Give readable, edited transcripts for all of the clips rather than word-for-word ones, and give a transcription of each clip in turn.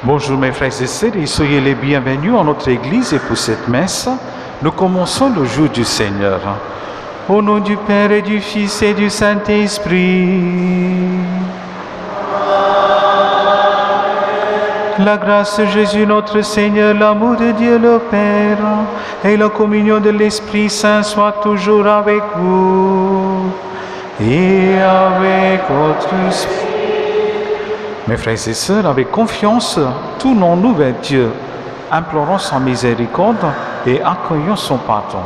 Bonjour mes frères et sœurs et soyez les bienvenus en notre église et pour cette messe, nous commençons le jour du Seigneur. Au nom du Père et du Fils et du Saint-Esprit. La grâce de Jésus notre Seigneur, l'amour de Dieu le Père et la communion de l'Esprit Saint soient toujours avec vous et avec votre esprit. Mes frères et sœurs, avec confiance, tournons-nous vers Dieu, implorons sa miséricorde et accueillons son pardon.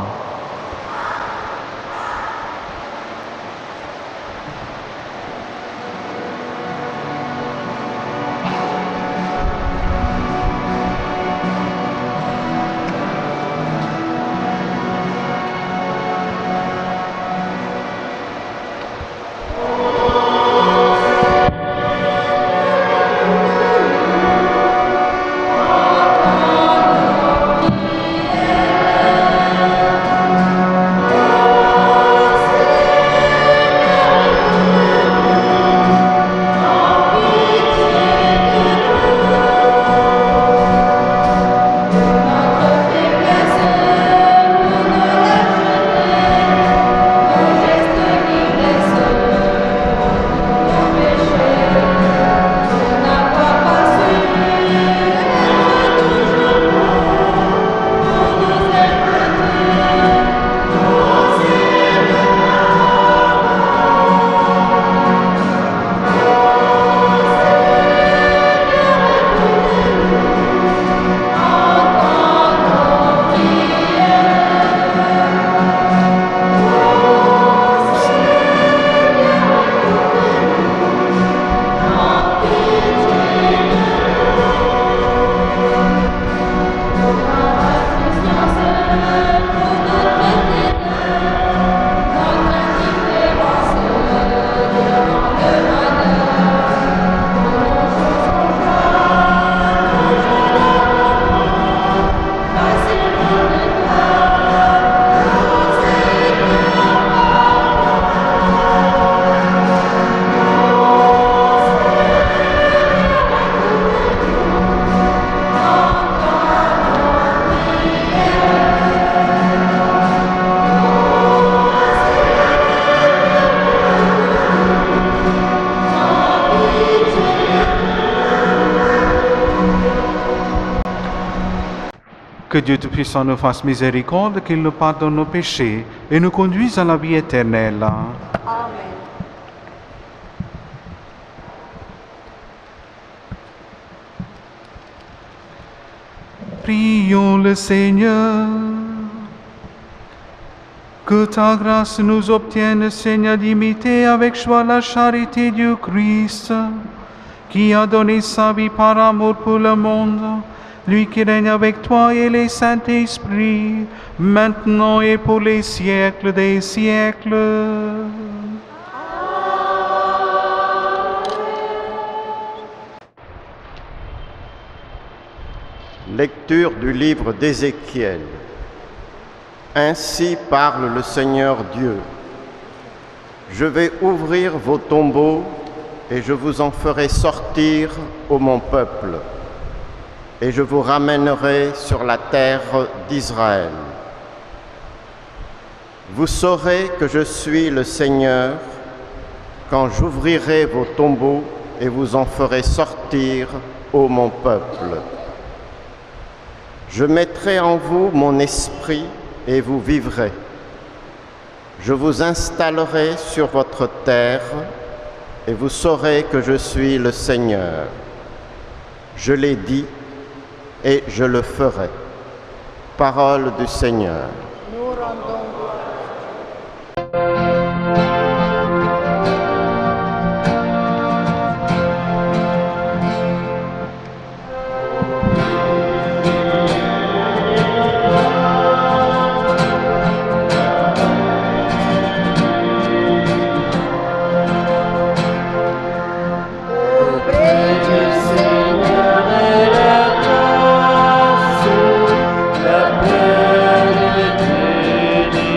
Que Dieu Tout-Puissant nous fasse miséricorde, qu'il nous pardonne nos péchés et nous conduise à la vie éternelle. Amen. Prions le Seigneur. Que ta grâce nous obtienne, Seigneur, d'imiter avec joie la charité du Christ, qui a donné sa vie par amour pour le monde. Lui qui règne avec toi et les Saint-Esprits, maintenant et pour les siècles des siècles. Lecture du livre d'Ézéchiel. Ainsi parle le Seigneur Dieu. Je vais ouvrir vos tombeaux et je vous en ferai sortir, ô mon peuple. Et je vous ramènerai sur la terre d'Israël. Vous saurez que je suis le Seigneur quand j'ouvrirai vos tombeaux et vous en ferai sortir, ô mon peuple. Je mettrai en vous mon esprit et vous vivrez. Je vous installerai sur votre terre et vous saurez que je suis le Seigneur. Je l'ai dit, et je le ferai. Parole du Seigneur. Nous rendons gloire. La paix de Dieu.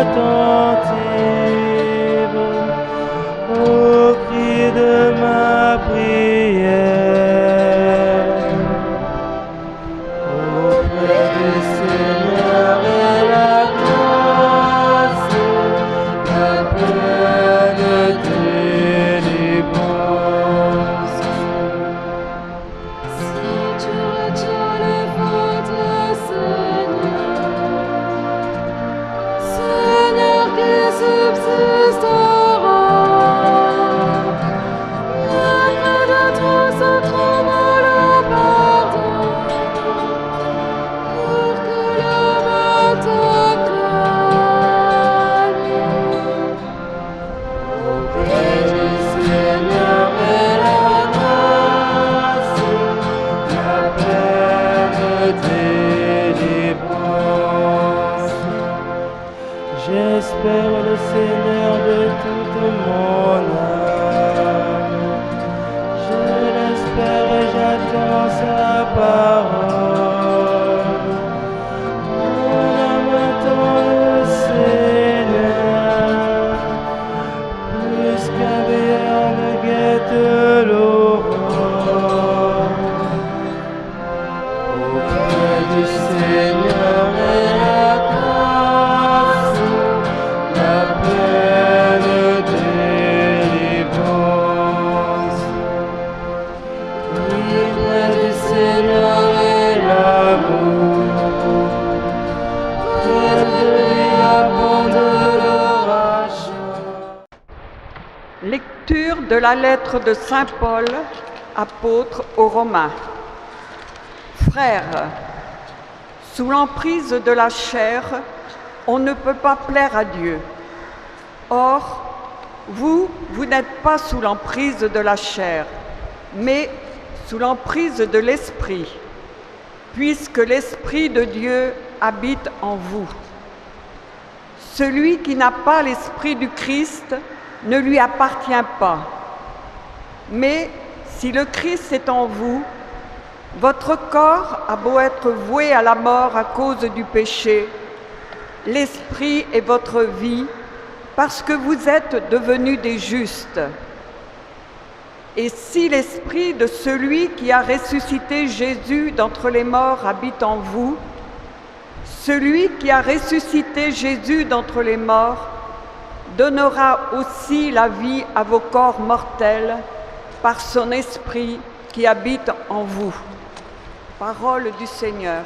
attentive au cri de ma prière. Auprès du Seigneur et la grâce, la pleine délivrance. Si tu retiens les fautes, Seigneur, qui subsistera, après d'être se trouve le pardon, pour que l'homme t'acclame. Auprès du Seigneur et la grâce, la pleine délivrance. J'espère le Seigneur de toute mon âme. Je l'espère et j'attends sa parole. Mon âme attend le Seigneur, plus qu'un veilleur ne guette l'aurore. Auprès du Seigneur et la grâce, la pleine délivrance. Oui, près du Seigneur est l'amour, près de lui abonde l'orage. Lecture de la lettre de Saint Paul, apôtre aux Romains. Frères, sous l'emprise de la chair, on ne peut pas plaire à Dieu. Or, vous n'êtes pas sous l'emprise de la chair, mais sous l'emprise de l'Esprit, puisque l'Esprit de Dieu habite en vous. Celui qui n'a pas l'Esprit du Christ ne lui appartient pas. Mais si le Christ est en vous, votre corps a beau être voué à la mort à cause du péché, l'Esprit est votre vie parce que vous êtes devenus des justes. Et si l'Esprit de celui qui a ressuscité Jésus d'entre les morts habite en vous, celui qui a ressuscité Jésus d'entre les morts donnera aussi la vie à vos corps mortels par son Esprit qui habite en vous. Parole du Seigneur.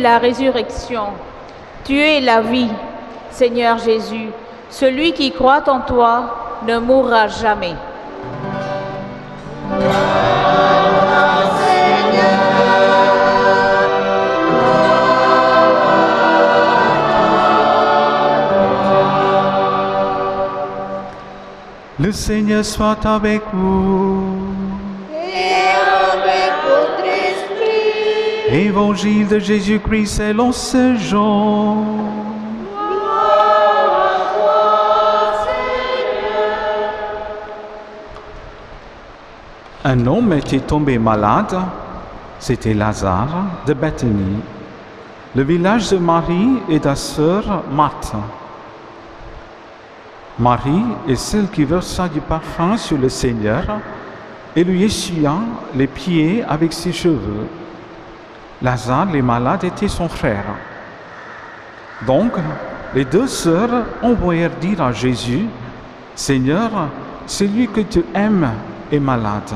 La résurrection, tu es la vie, Seigneur Jésus. Celui qui croit en toi ne mourra jamais. Le Seigneur soit avec vous. Évangile de Jésus-Christ selon Saint Jean. Un homme était tombé malade, c'était Lazare de Béthanie, le village de Marie et de sa sœur Marthe. Marie est celle qui versa du parfum sur le Seigneur et lui essuya les pieds avec ses cheveux. Lazare, le malade, était son frère. Donc, les deux sœurs envoyèrent dire à Jésus, « Seigneur, celui que tu aimes est malade. »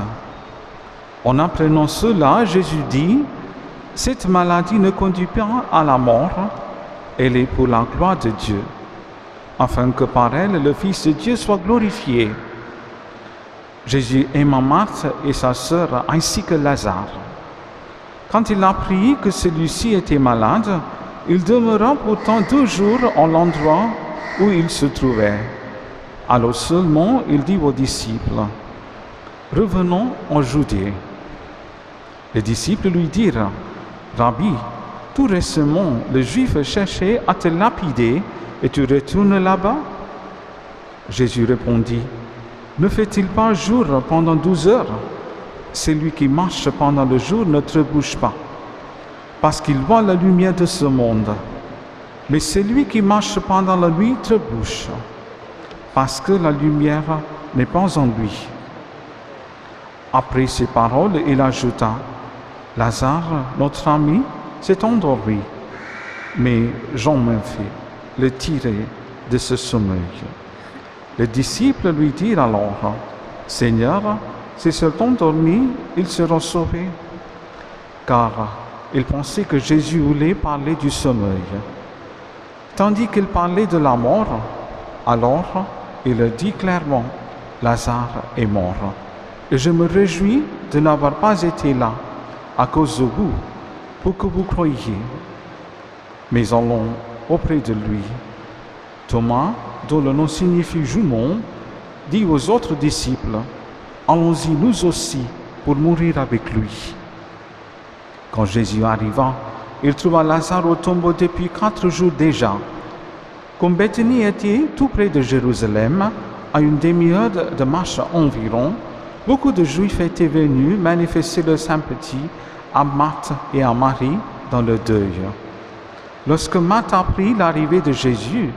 En apprenant cela, Jésus dit, « Cette maladie ne conduit pas à la mort, elle est pour la gloire de Dieu, afin que par elle le Fils de Dieu soit glorifié. » Jésus aima Marthe et sa sœur ainsi que Lazare. Quand il apprit que celui-ci était malade, Il demeura pourtant 2 jours en l'endroit où il se trouvait. Alors seulement il dit aux disciples, « Revenons en Judée. » Les disciples lui dirent, « Rabbi, tout récemment, les Juifs cherchaient à te lapider et tu retournes là-bas ?» Jésus répondit, « Ne fait-il pas jour pendant 12 heures? Celui qui marche pendant le jour ne trébuche pas, parce qu'il voit la lumière de ce monde. Mais celui qui marche pendant la nuit trébuche, parce que la lumière n'est pas en lui. » Après ces paroles, il ajouta, « Lazare, notre ami, s'est endormi, mais j'en ai fait le tirer de ce sommeil. » Les disciples lui dirent alors, « Seigneur, si s'est endormi, il sera sauvé. » Car ils pensaient que Jésus voulait parler du sommeil. Tandis qu'il parlait de la mort, alors il leur dit clairement, « Lazare est mort. Et je me réjouis de n'avoir pas été là à cause de vous, pour que vous croyiez. » Mais allons auprès de lui. Thomas, dont le nom signifie jumeau, dit aux autres disciples, « Allons-y nous aussi pour mourir avec lui. » Quand Jésus arriva, il trouva Lazare au tombeau depuis 4 jours déjà. Comme Béthanie était tout près de Jérusalem, à une demi-heure de marche environ, beaucoup de Juifs étaient venus manifester leur sympathie à Marthe et à Marie dans le deuil. Lorsque Marthe apprit l'arrivée de Jésus,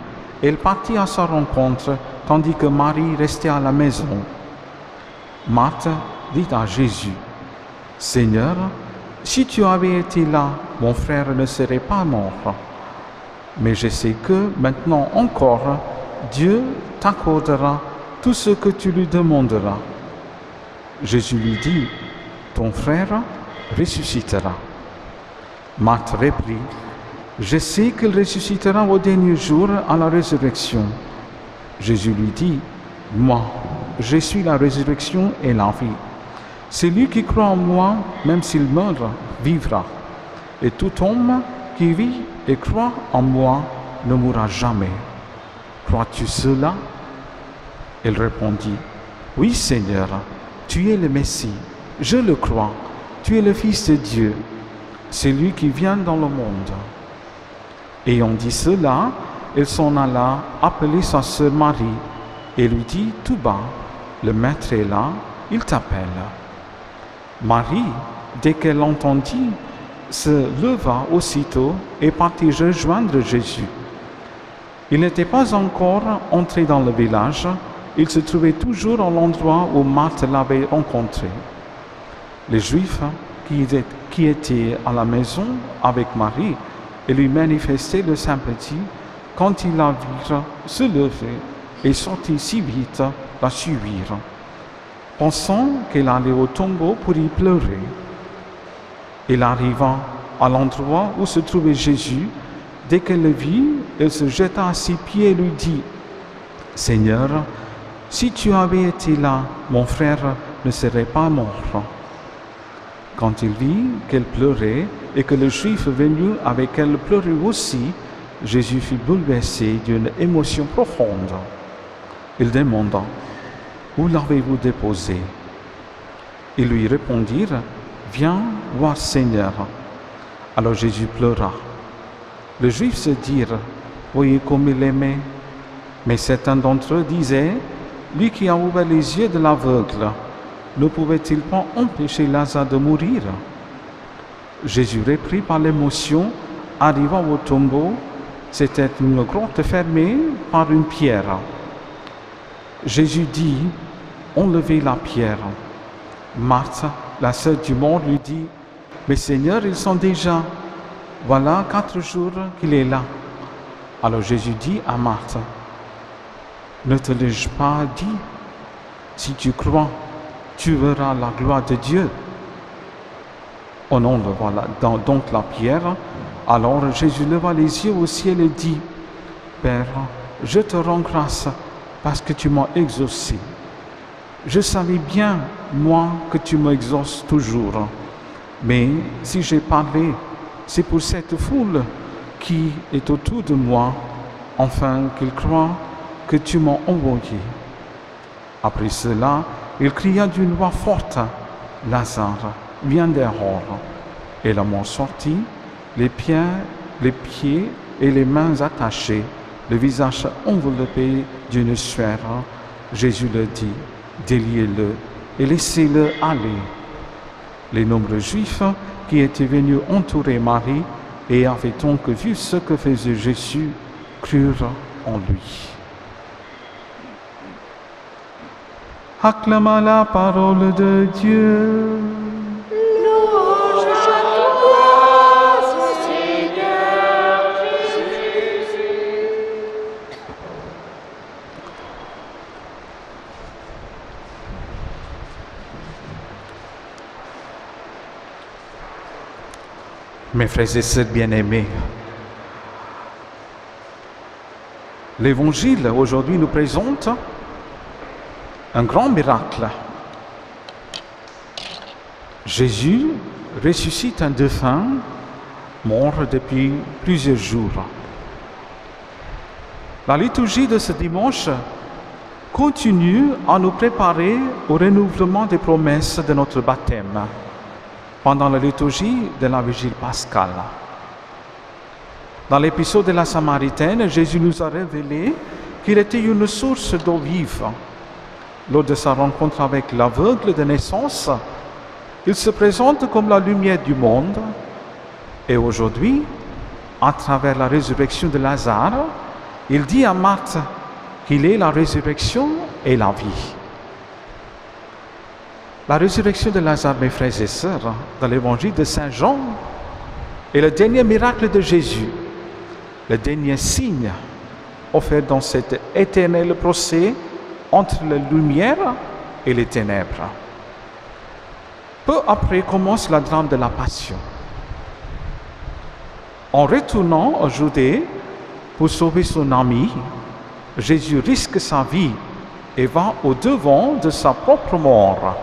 elle partit à sa rencontre, tandis que Marie restait à la maison. Marthe dit à Jésus, « Seigneur, si tu avais été là, mon frère ne serait pas mort. Mais je sais que maintenant encore, Dieu t'accordera tout ce que tu lui demanderas. » Jésus lui dit, « Ton frère ressuscitera. » Marthe reprit, « Je sais qu'il ressuscitera au dernier jour à la résurrection. » Jésus lui dit, « Moi, je suis la résurrection et la vie. Celui qui croit en moi, même s'il meurt, vivra. Et tout homme qui vit et croit en moi ne mourra jamais. Crois-tu cela? » Elle répondit, « Oui, Seigneur, tu es le Messie, je le crois, tu es le Fils de Dieu, celui qui vient dans le monde. » Ayant dit cela, elle s'en alla appeler sa sœur Marie et lui dit tout bas, « Le Maître est là, il t'appelle. » Marie, dès qu'elle l'entendit, se leva aussitôt et partit rejoindre Jésus. Il n'était pas encore entré dans le village, il se trouvait toujours à l'endroit où Marthe l'avait rencontré. Les Juifs qui étaient à la maison avec Marie et lui manifestaient leur sympathie, quand ils la virent se lever et sortir si vite, la suivirent, pensant qu'elle allait au tombeau pour y pleurer. Il arriva à l'endroit où se trouvait Jésus. Dès qu'elle le vit, elle se jeta à ses pieds et lui dit, « Seigneur, si tu avais été là, mon frère ne serait pas mort. » Quand il vit qu'elle pleurait et que le Juif venu avec elle pleurait aussi, Jésus fut bouleversé d'une émotion profonde. Il demanda, « Où l'avez-vous déposé ?» Ils lui répondirent, « Viens voir Seigneur. » Alors Jésus pleura. Les Juifs se dirent, « Voyez comme il aimait. » Mais certains d'entre eux disaient, « Lui qui a ouvert les yeux de l'aveugle, ne pouvait-il pas empêcher Lazare de mourir ?» Jésus, repris par l'émotion, arriva au tombeau. C'était une grotte fermée par une pierre. Jésus dit, « Enlevez la pierre. » Marthe, la sœur du mort, lui dit, « Mais Seigneur, ils sont déjà. Voilà 4 jours qu'il est là. » Alors Jésus dit à Marthe, « Ne te l'ai-je pas dit? Si tu crois, tu verras la gloire de Dieu. » On enleva donc la pierre. Alors Jésus leva les yeux au ciel et dit, « Père, je te rends grâce parce que tu m'as exaucé. Je savais bien, moi, que tu m'exauces toujours. Mais si j'ai parlé, c'est pour cette foule qui est autour de moi, afin qu'ils croient que tu m'as envoyé. Après cela, il cria d'une voix forte, Lazare, viens dehors. Et la mort sortit, les pieds et les mains attachés, le visage enveloppé d'une sueur. Jésus leur dit, déliez-le et laissez-le aller. Les nombreux Juifs qui étaient venus entourer Marie et avaient donc vu ce que faisait Jésus, crurent en lui. Acclama la parole de Dieu. Louange à toi, Seigneur Jésus. Mes frères et sœurs bien-aimés, l'Évangile aujourd'hui nous présente un grand miracle. Jésus ressuscite un défunt mort depuis plusieurs jours. La liturgie de ce dimanche continue à nous préparer au renouvellement des promesses de notre baptême pendant la liturgie de la Vigile pascale. Dans l'épisode de la Samaritaine, Jésus nous a révélé qu'il était une source d'eau vive. Lors de sa rencontre avec l'aveugle de naissance, il se présente comme la lumière du monde. Et aujourd'hui, à travers la résurrection de Lazare, il dit à Marthe qu'il est la résurrection et la vie. La résurrection de Lazare, mes frères et sœurs, dans l'évangile de Saint Jean, est le dernier miracle de Jésus, le dernier signe offert dans cet éternel procès entre la lumière et les ténèbres. Peu après commence le drame de la Passion. En retournant en Judée pour sauver son ami, Jésus risque sa vie et va au-devant de sa propre mort.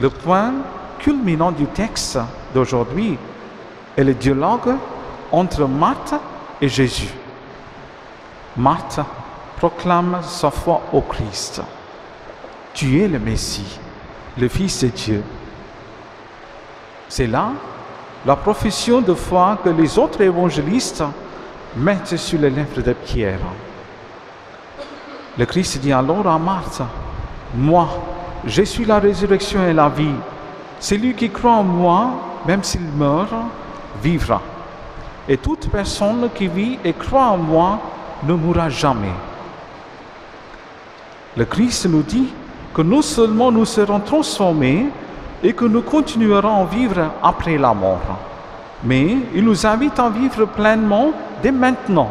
Le point culminant du texte d'aujourd'hui est le dialogue entre Marthe et Jésus. Marthe proclame sa foi au Christ. Tu es le Messie, le Fils de Dieu. C'est là la profession de foi que les autres évangélistes mettent sur les lèvres de Pierre. Le Christ dit alors à Marthe, « Moi, je suis la résurrection et la vie. Celui qui croit en moi, même s'il meurt, vivra. Et toute personne qui vit et croit en moi ne mourra jamais. » Le Christ nous dit que non seulement nous serons transformés et que nous continuerons à vivre après la mort, mais il nous invite à vivre pleinement dès maintenant.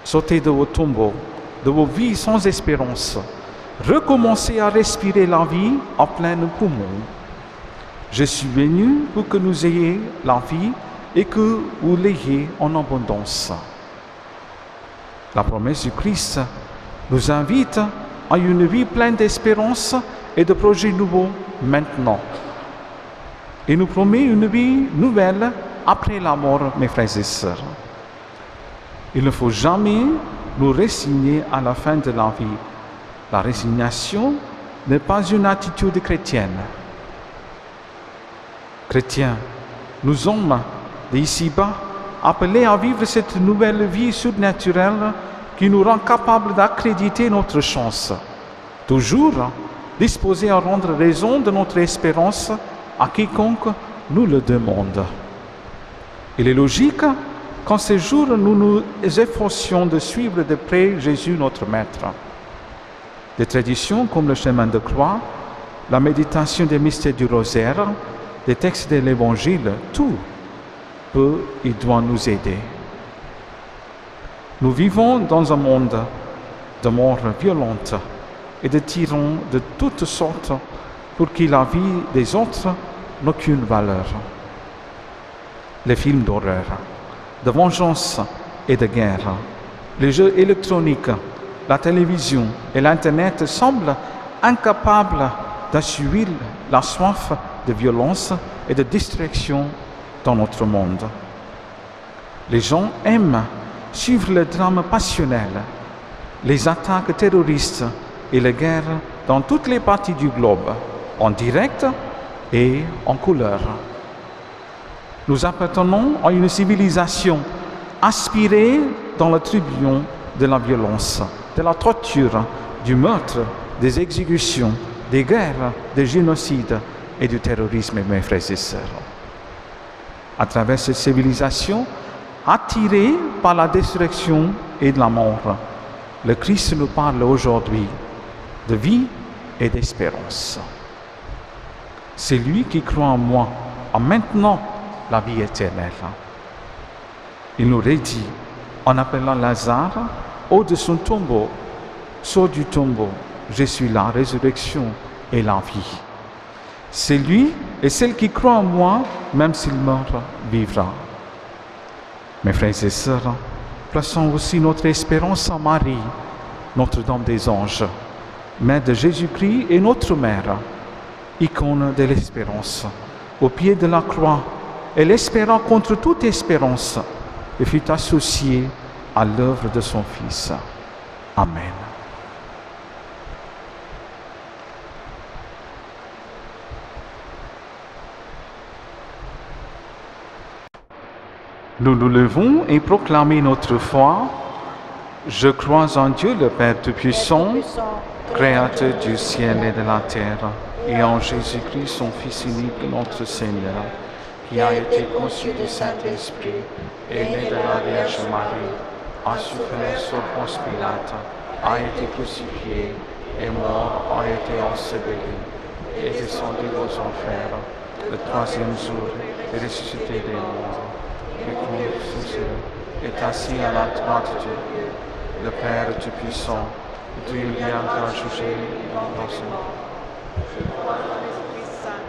Sortez de vos tombeaux, de vos vies sans espérance. Recommencez à respirer la vie à plein poumon. Je suis venu pour que nous ayez la vie et que vous l'ayez en abondance. La promesse du Christ nous invite à une vie pleine d'espérance et de projets nouveaux maintenant. Et nous promet une vie nouvelle après la mort, mes frères et sœurs. Il ne faut jamais nous résigner à la fin de la vie. La résignation n'est pas une attitude chrétienne. Chrétiens, nous sommes d'ici-bas appelés à vivre cette nouvelle vie surnaturelle qui nous rend capables d'accréditer notre chance, toujours disposés à rendre raison de notre espérance à quiconque nous le demande. Il est logique qu'en ces jours, nous nous efforcions de suivre de près Jésus notre Maître. Des traditions comme le chemin de croix, la méditation des mystères du rosaire, des textes de l'Évangile, tout peut et doit nous aider. Nous vivons dans un monde de morts violentes et de tyrans de toutes sortes pour qui la vie des autres n'a aucune valeur. Les films d'horreur, de vengeance et de guerre, les jeux électroniques, la télévision et l'Internet semblent incapables d'assurer la soif de violence et de distraction dans notre monde. Les gens aiment suivre le drame passionnel, les attaques terroristes et les guerres dans toutes les parties du globe, en direct et en couleur. Nous appartenons à une civilisation aspirée dans le tourbillon de la violence, de la torture, du meurtre, des exécutions, des guerres, des génocides et du terrorisme, mes frères et sœurs. À travers cette civilisation, attirée par la destruction et de la mort, le Christ nous parle aujourd'hui de vie et d'espérance. C'est lui qui croit en moi, en maintenant la vie éternelle. Il nous redit, en appelant Lazare hors de son tombeau, sors du tombeau, je suis la résurrection et la vie. C'est lui et celle qui croit en moi, même s'il meurt, vivra. Mes frères et sœurs, plaçons aussi notre espérance en Marie, Notre-Dame des Anges, Mère de Jésus-Christ et notre Mère, icône de l'espérance. Au pied de la croix, elle espéra contre toute espérance et fut associée à l'œuvre de son Fils. Amen. Nous nous levons et proclamons notre foi. Je crois en Dieu le Père Tout-Puissant, Créateur du ciel et de la terre, et en Jésus-Christ, son Fils unique, notre Seigneur, qui a été conçu du Saint-Esprit, et né de la Vierge Marie, a souffert sous Ponce Pilate, a été crucifié, et mort, a été enseveli, et descendu aux enfers. Le troisième jour, est ressuscité des morts, et est assis à la droite de Dieu, le Père Tout-Puissant, d'où il viendra juger dans ce monde. Je crois en l'Esprit Saint,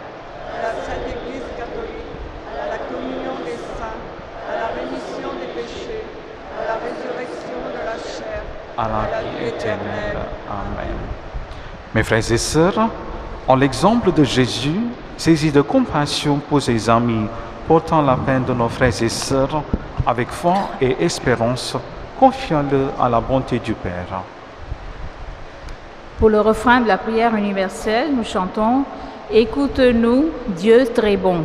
à la Sainte Église catholique, à la communion des saints, à la rémission des péchés, à la résurrection de la chair, à la vie éternelle. Amen. Mes frères et sœurs, en l'exemple de Jésus, saisi de compassion pour ses amis, portant la peine de nos frères et sœurs, avec foi et espérance, confions-le à la bonté du Père. Pour le refrain de la prière universelle, nous chantons « Écoute-nous, Dieu très bon ».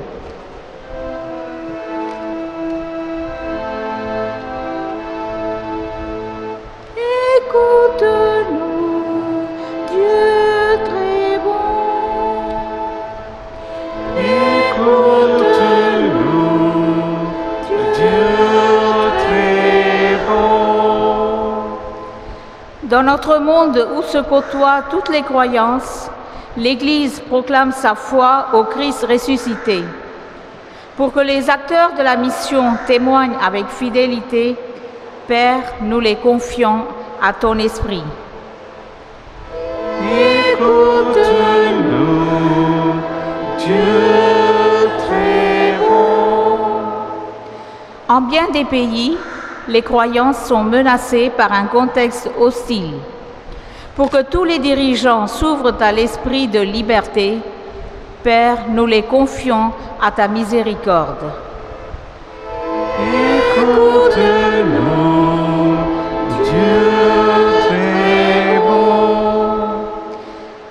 Écoute-nous, Dieu très bon. Écoute-nous, Dieu très bon. Dans notre monde où se côtoient toutes les croyances, l'Église proclame sa foi au Christ ressuscité. Pour que les acteurs de la mission témoignent avec fidélité, Père, nous les confions à ton esprit. Écoute-nous, Dieu très bon. En bien des pays, les croyances sont menacées par un contexte hostile. Pour que tous les dirigeants s'ouvrent à l'esprit de liberté, Père, nous les confions à ta miséricorde. Écoute-nous, Dieu très bon.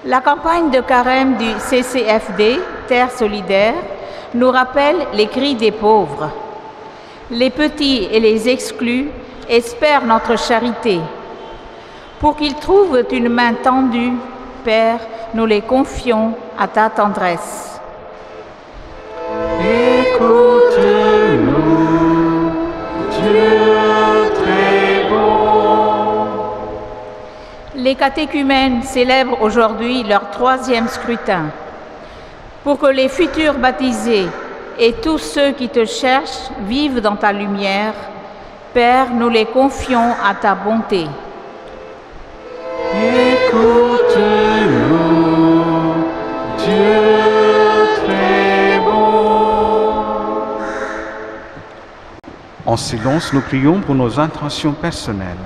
La campagne de carême du CCFD, Terre solidaire, nous rappelle les cris des pauvres. Les petits et les exclus espèrent notre charité. Pour qu'ils trouvent une main tendue, Père, nous les confions à ta tendresse. Écoute-nous, Dieu très bon. Les catéchumènes célèbrent aujourd'hui leur 3e scrutin. Pour que les futurs baptisés et tous ceux qui te cherchent vivent dans ta lumière, Père, nous les confions à ta bonté. Écoute-nous, Dieu très bon. En silence, nous prions pour nos intentions personnelles.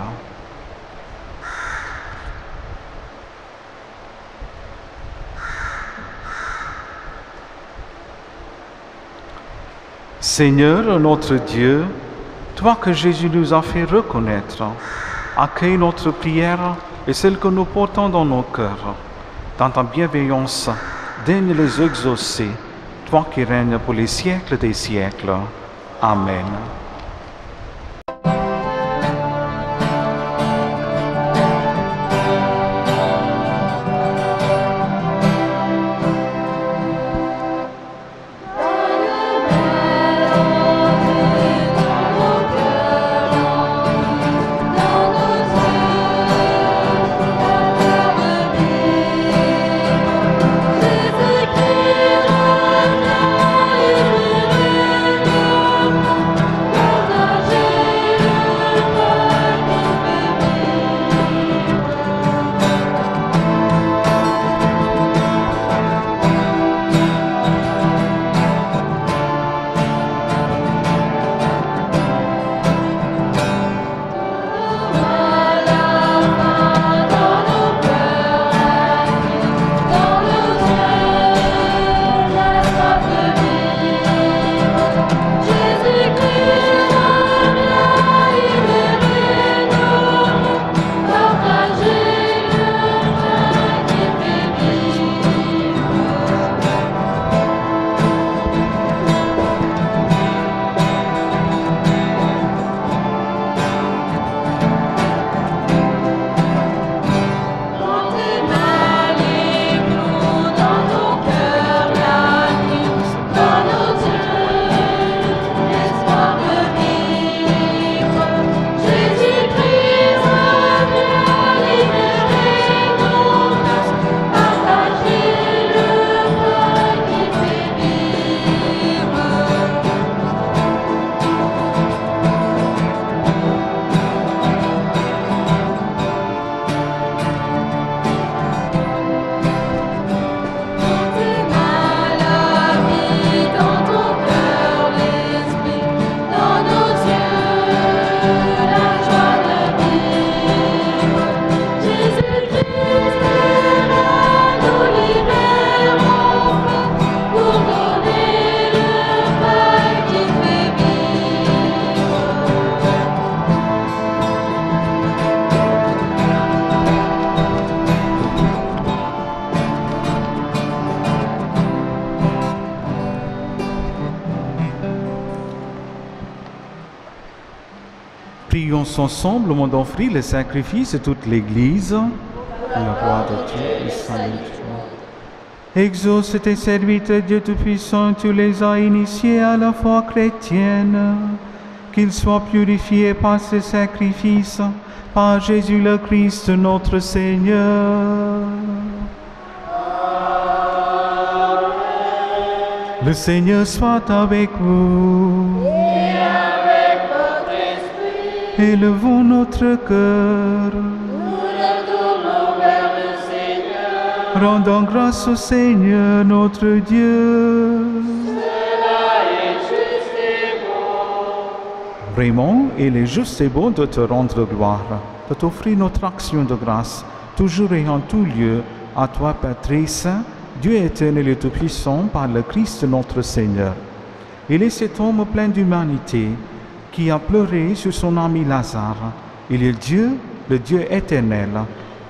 Seigneur notre Dieu, Toi que Jésus nous a fait reconnaître, accueille notre prière et celle que nous portons dans nos cœurs. Dans ta bienveillance, daigne les exaucer, toi qui règnes pour les siècles des siècles. Amen. Prions ensemble au moment d'offrir le sacrifice de toute l'Église. Le roi de Dieu et salut. Exauce tes serviteurs, Dieu Tout-Puissant, tu les as initiés à la foi chrétienne. Qu'ils soient purifiés par ce sacrifice, par Jésus le Christ, notre Seigneur. Le Seigneur soit avec vous. Élevons notre cœur. Nous le tournons vers le Seigneur. Rendons grâce au Seigneur notre Dieu. Cela est juste et bon. Vraiment, il est juste et bon de te rendre gloire, de t'offrir notre action de grâce, toujours et en tout lieu, à toi, Père très saint, Dieu éternel et tout-puissant, par le Christ notre Seigneur. Il est cet homme plein d'humanité, qui a pleuré sur son ami Lazare. Il est Dieu, le Dieu éternel,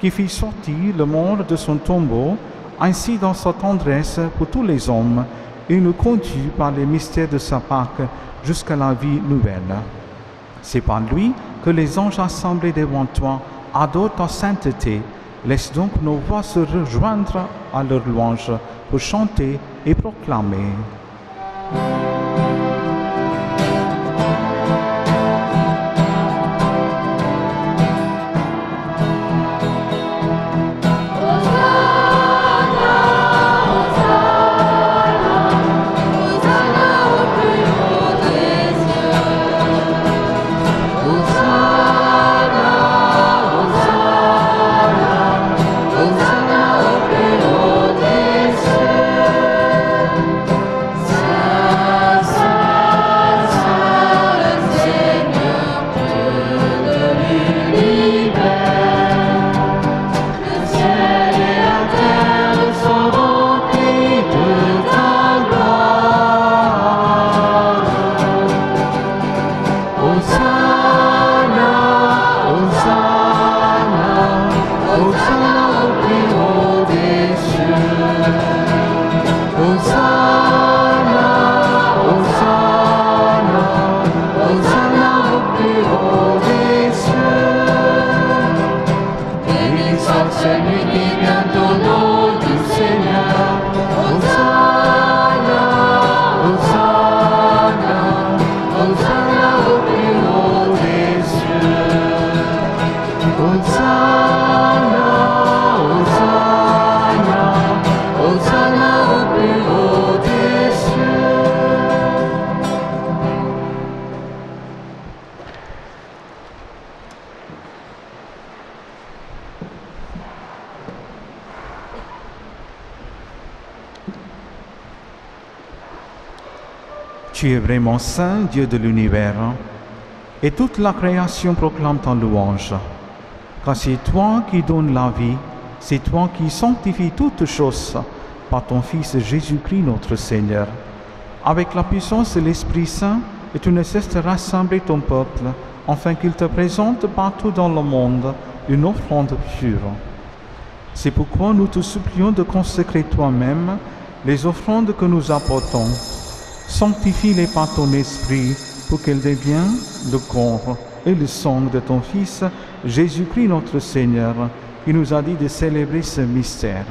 qui fit sortir le mort de son tombeau, ainsi dans sa tendresse pour tous les hommes, il nous conduit par les mystères de sa Pâque jusqu'à la vie nouvelle. C'est par lui que les anges assemblés devant toi adorent ta sainteté. Laisse donc nos voix se rejoindre à leur louange pour chanter et proclamer. Hosanna Tu es vraiment saint, Dieu de l'univers, et toute la création proclame ta louange. Car c'est toi qui donnes la vie, c'est toi qui sanctifies toutes choses par ton Fils Jésus-Christ notre Seigneur. Avec la puissance de l'Esprit Saint, et tu ne cesses de rassembler ton peuple, afin qu'il te présente partout dans le monde une offrande pure. C'est pourquoi nous te supplions de consacrer toi-même les offrandes que nous apportons. Sanctifie-les par ton Esprit pour qu'elles deviennent le corps et le sang de ton Fils, Jésus-Christ notre Seigneur, qui nous a dit de célébrer ce mystère.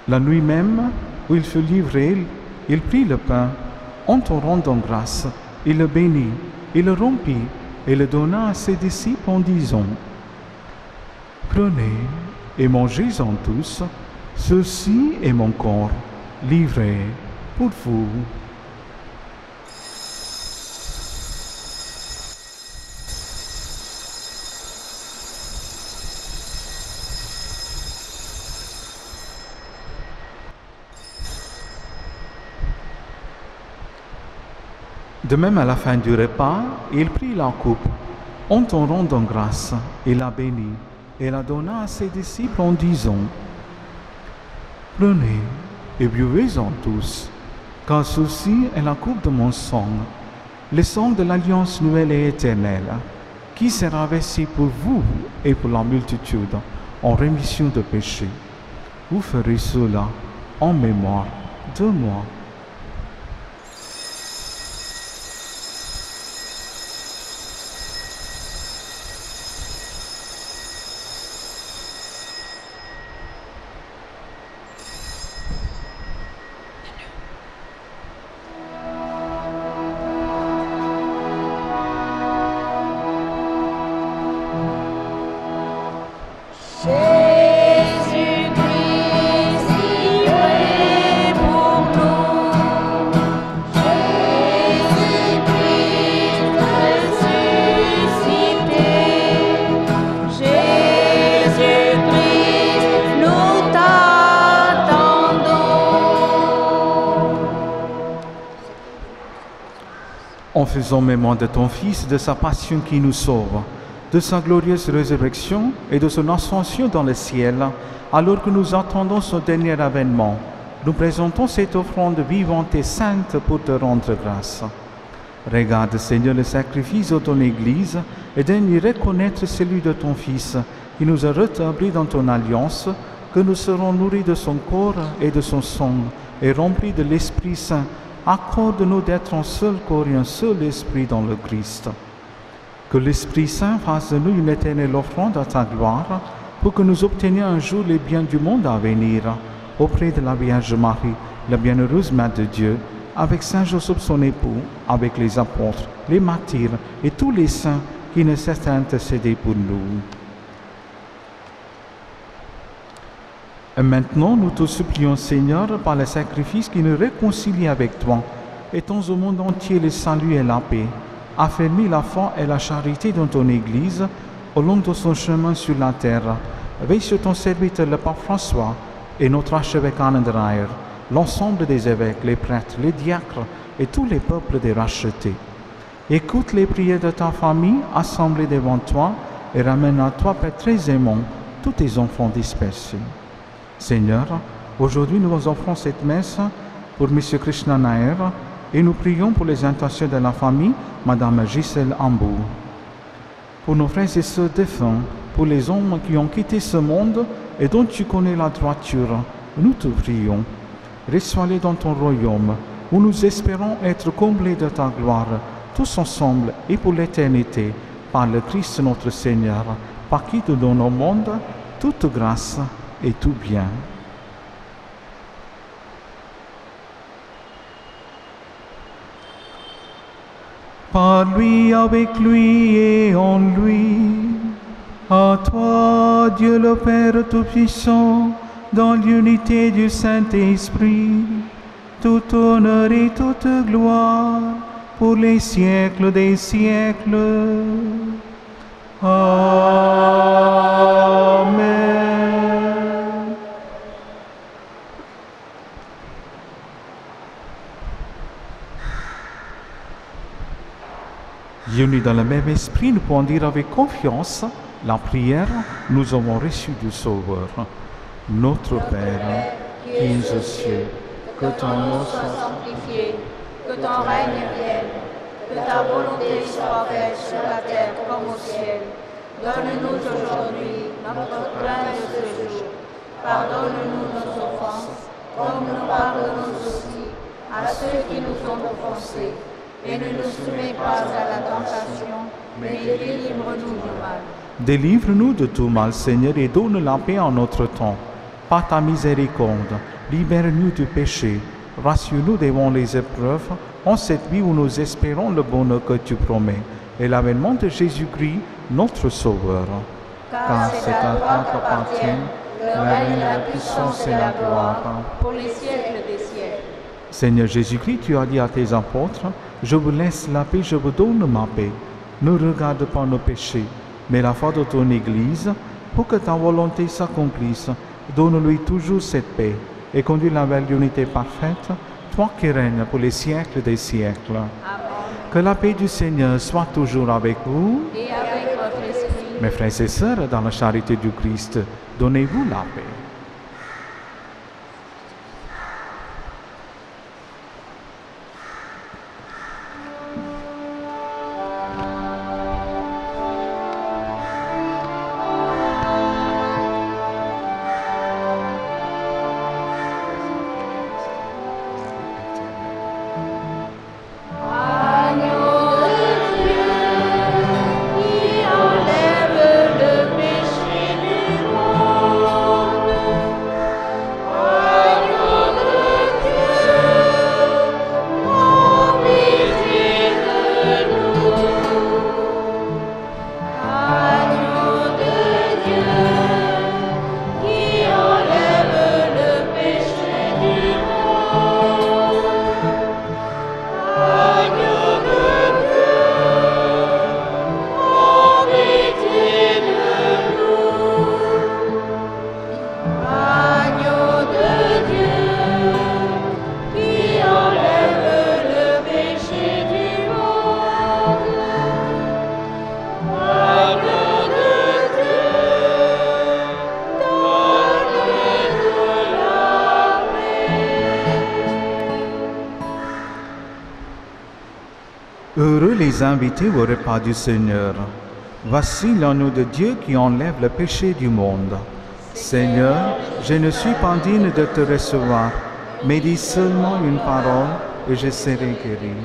La nuit même où il fut livré, il prit le pain, en te rendant grâce, il le bénit, il le rompit et le donna à ses disciples en disant: Prenez et mangez-en tous, ceci est mon corps, livré pour vous. De même, à la fin du repas, il prit la coupe, en te rendant grâce, il la bénit et la donna à ses disciples en disant: Prenez et buvez-en tous, car ceci est la coupe de mon sang, le sang de l'alliance nouvelle et éternelle, qui sera versé pour vous et pour la multitude en rémission de péchés. Vous ferez cela en mémoire de moi. En faisant mémoire de ton Fils, de sa passion qui nous sauve, de sa glorieuse résurrection et de son ascension dans le ciel, alors que nous attendons son dernier avènement, nous présentons cette offrande vivante et sainte pour te rendre grâce. Regarde, Seigneur, le sacrifice de ton Église et donne-lui reconnaître celui de ton Fils, qui nous a rétablis dans ton alliance, que nous serons nourris de son corps et de son sang, et remplis de l'Esprit Saint. Accorde-nous d'être un seul corps et un seul esprit dans le Christ. Que l'Esprit Saint fasse de nous une éternelle offrande à ta gloire, pour que nous obtenions un jour les biens du monde à venir, auprès de la Vierge Marie, la bienheureuse Mère de Dieu, avec Saint Joseph son époux, avec les apôtres, les martyrs et tous les saints qui ne cessent d'intercéder pour nous. Et maintenant, nous te supplions, Seigneur, par le sacrifice qui nous réconcilie avec toi, étends au monde entier le salut et la paix, affermis la foi et la charité dans ton Église, au long de son chemin sur la terre. Veille sur ton serviteur, le pape François, et notre archevêque Anne de Rayer, l'ensemble des évêques, les prêtres, les diacres et tous les peuples des rachetés. Écoute les prières de ta famille assemblée devant toi et ramène à toi, Père très aimant, tous tes enfants dispersés. Seigneur, aujourd'hui nous offrons cette messe pour M. Krishna Nair et nous prions pour les intentions de la famille, Mme Gisèle Ambou. Pour nos frères et sœurs défunts, pour les hommes qui ont quitté ce monde et dont tu connais la droiture, nous te prions. Reçois-les dans ton royaume, où nous espérons être comblés de ta gloire, tous ensemble et pour l'éternité, par le Christ notre Seigneur, par qui te donne au monde toute grâce et tout bien. Par lui, avec lui et en lui, à toi, Dieu le Père Tout-Puissant, dans l'unité du Saint-Esprit, tout honneur et toute gloire, pour les siècles des siècles. Amen. Unis dans le même esprit, nous pouvons dire avec confiance la prière, nous avons reçu du Sauveur. Notre Père, qui es aux cieux, que ton nom soit sanctifié, que ton règne vienne, que ta volonté soit faite sur la terre comme au ciel. Donne-nous aujourd'hui notre pain de ce jour. Pardonne-nous nos offenses, comme nous pardonnons aussi à ceux qui nous ont offensés. Et ne nous soumets pas à la tentation, mais délivre-nous du mal. Délivre-nous de tout mal, Seigneur, et donne la paix en notre temps. Par ta miséricorde, libère-nous du péché. Rassure-nous devant les épreuves, en cette vie où nous espérons le bonheur que tu promets, et l'avènement de Jésus-Christ, notre Sauveur. Car c'est à toi qu'appartiennent le règne, la puissance et la gloire, pour les siècles des siècles. Seigneur Jésus-Christ, tu as dit à tes apôtres, je vous laisse la paix, je vous donne ma paix. Ne regarde pas nos péchés, mais la foi de ton Église, pour que ta volonté s'accomplisse. Donne-lui toujours cette paix et conduis-la vers l'unité parfaite, toi qui règnes pour les siècles des siècles. Amen. Que la paix du Seigneur soit toujours avec vous. Et avec votre esprit. Mes frères et sœurs, dans la charité du Christ, donnez-vous la paix. Heureux les invités au repas du Seigneur. Voici l'agneau de Dieu qui enlève le péché du monde. Seigneur, je ne suis pas digne de te recevoir, mais dis seulement une parole et je serai guéri.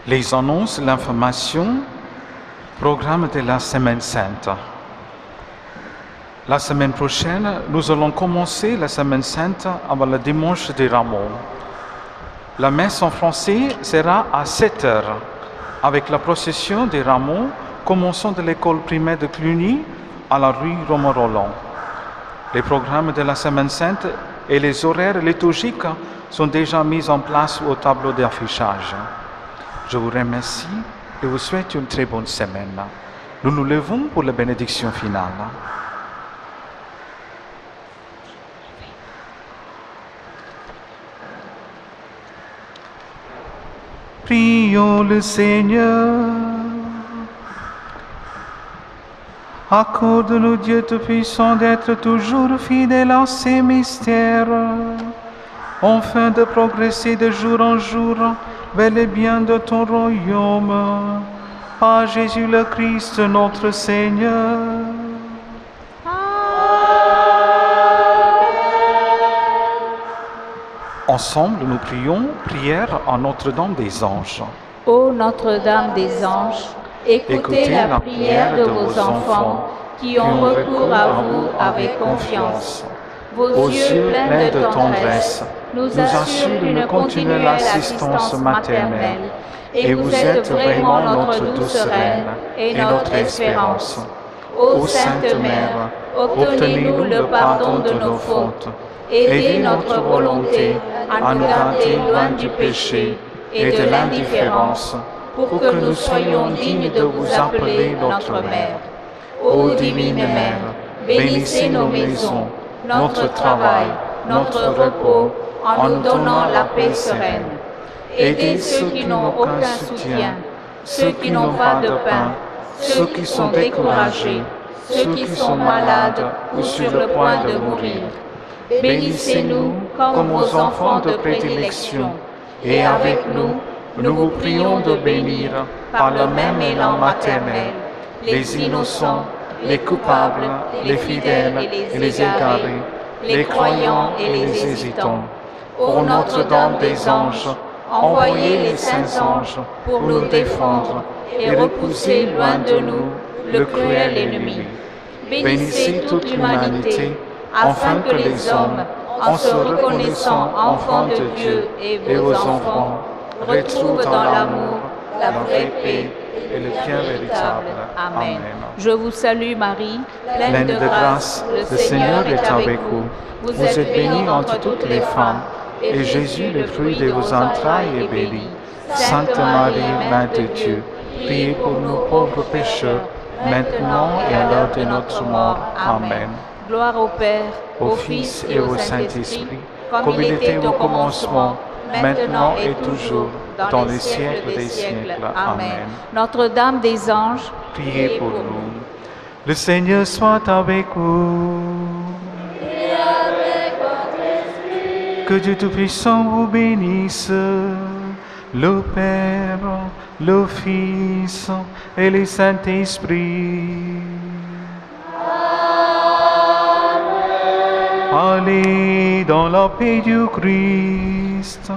Les annonces, l'information, programme de la Semaine Sainte. La semaine prochaine, nous allons commencer la Semaine Sainte avant le dimanche des Rameaux. La messe en français sera à 7 heures, avec la procession des Rameaux commençant de l'école primaire de Cluny à la rue Romain-Rolland. Les programmes de la Semaine Sainte et les horaires liturgiques sont déjà mis en place au tableau d'affichage. Je vous remercie et vous souhaite une très bonne semaine. Nous nous levons pour la bénédiction finale. Prions le Seigneur. Accorde-nous, Dieu Tout-Puissant, d'être toujours fidèles à ces mystères, afin de progresser de jour en jour vers le bien de ton royaume. Par Jésus le Christ, notre Seigneur. Ensemble, nous prions, prière à Notre-Dame des Anges. Ô Notre-Dame des Anges, écoutez la prière de vos enfants qui ont recours à vous avec confiance. Vos yeux pleins de tendresse nous assurent d'une continuelle assistance maternelle, et vous êtes vraiment notre douce reine et notre espérance. Ô Sainte Mère, obtenez-nous le pardon de nos fautes. Aidez notre volonté à nous garder loin du péché et de l'indifférence, pour que nous soyons dignes de vous appeler notre Mère. Ô divine Mère, bénissez nos maisons, notre travail, notre repos, en nous donnant la paix sereine. Aidez ceux qui n'ont aucun soutien, ceux qui n'ont pas de pain, ceux qui sont découragés, ceux qui sont malades ou sur le point de mourir. Bénissez-nous comme vos enfants de prédilection, et avec nous, nous vous prions de bénir, par le même élan maternel, les innocents, les coupables, les fidèles et les égarés, les croyants et les hésitants. Ô Notre-Dame des Anges, envoyez les saints anges pour nous défendre et repousser loin de nous le cruel ennemi. Bénissez toute l'humanité, afin que les hommes, en se reconnaissant enfants de Dieu et vos enfants, retrouvent dans l'amour la vraie paix et le bien véritable. Amen. Je vous salue Marie, pleine de grâce, le Seigneur est avec vous. Vous êtes bénie entre toutes les femmes, et Jésus, le fruit de vos entrailles, est béni. Sainte Marie, Mère de Dieu, priez pour nous pauvres pécheurs, maintenant et à l'heure de notre mort. Amen. Gloire au Père, au Fils et au Saint-Esprit, comme il était au commencement, maintenant et toujours, dans les siècles des siècles. Amen. Notre-Dame des Anges, priez pour nous. Le Seigneur soit avec vous. Et avec votre esprit. Que Dieu Tout-Puissant vous bénisse, le Père, le Fils et le Saint-Esprit. Allez dans la paix du Christ.